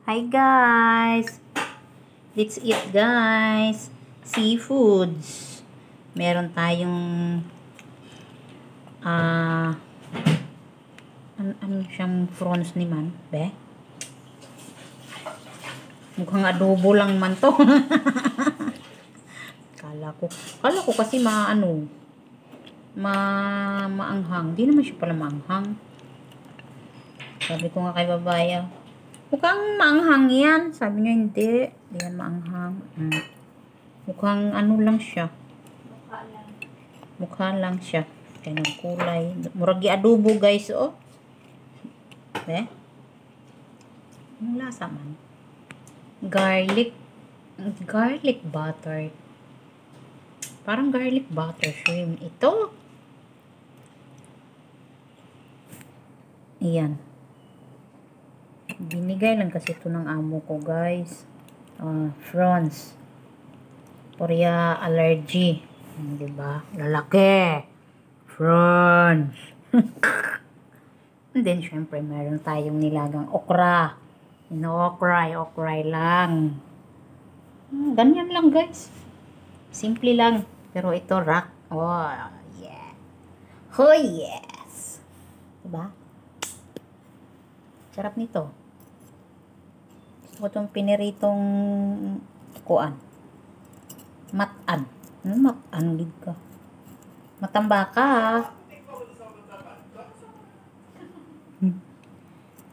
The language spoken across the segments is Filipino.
Hi guys! Let's eat guys! Seafoods! Meron tayong ano siyang prawns ni man? Be? Mukhang adobo lang man to. Kala ko kasi maanghang. Di naman siya pala maanghang. Sabi ko nga kay babaya, mukhang maanghang yan. Sabi niya, hindi. Hindi yan maanghang. Mukhang ano lang siya. Mukha lang siya. Kaya ng kulay. Muragi adobo guys, oh. Eh? Anong lasa man? Garlic butter. Parang garlic butter shrimp. Ito. Ayan. Binigay lang kasi ito ng amo ko guys. Prawns. Korea allergy. Diba? Lalaki. Prawns. And then syempre meron tayong nilagang okra. Okray lang. Ganyan lang guys. Simple lang. Pero ito rock. Oh, yeah. Oh, yes. Diba? Sarap nito. Gusto ko itong piniritong kuan. Matan. Matan, gid ka. Matambaka.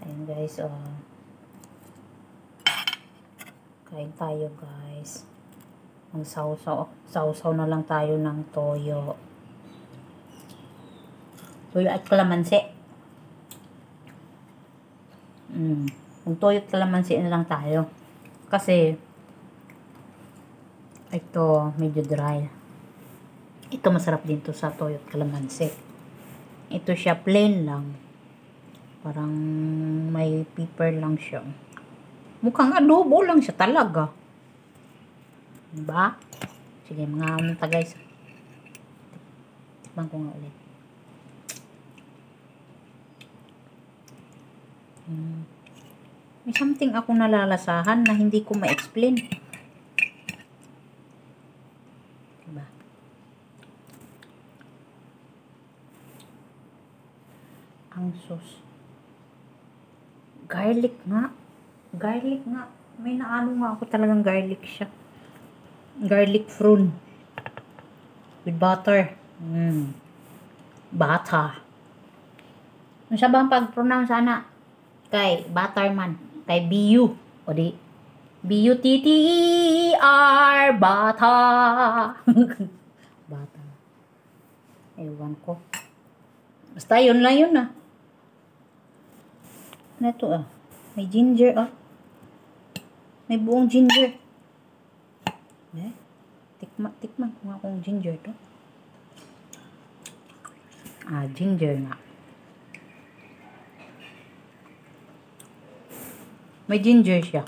Ayan guys, kain tayo guys. Sausaw na lang tayo ng toyo. Toyo at kalamansi. Kung toyo at kalamansi na lang tayo. Kasi ito medyo dry. Ito masarap din to sa toyo at kalamansi. Ito siya plain lang. Parang may pepper lang siya. Mukhang adobo lang siya talaga. Diba? Sige, mga unta guys. Tikman ko nga ulit. May something ako nalalasahan na hindi ko ma-explain. Diba? Ang sauce. Garlic nga. May naano nga ako talagang garlic siya. Garlic prawn. With butter. Butter. Ano siya ba ang pag-pronounce sana? Kay butter man. Kay B-U. O di. B-U-T-T-E-R. Butter. Butter. Ewan ko. Basta yun lang yun ah. Ano ito ah? May ginger ah. May buong ginger. Tikman ko nga kung ginger to. Ginger nga. May ginger siya.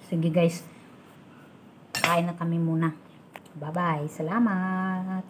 Sige guys. Kain na kami muna. Bye-bye. Salamat.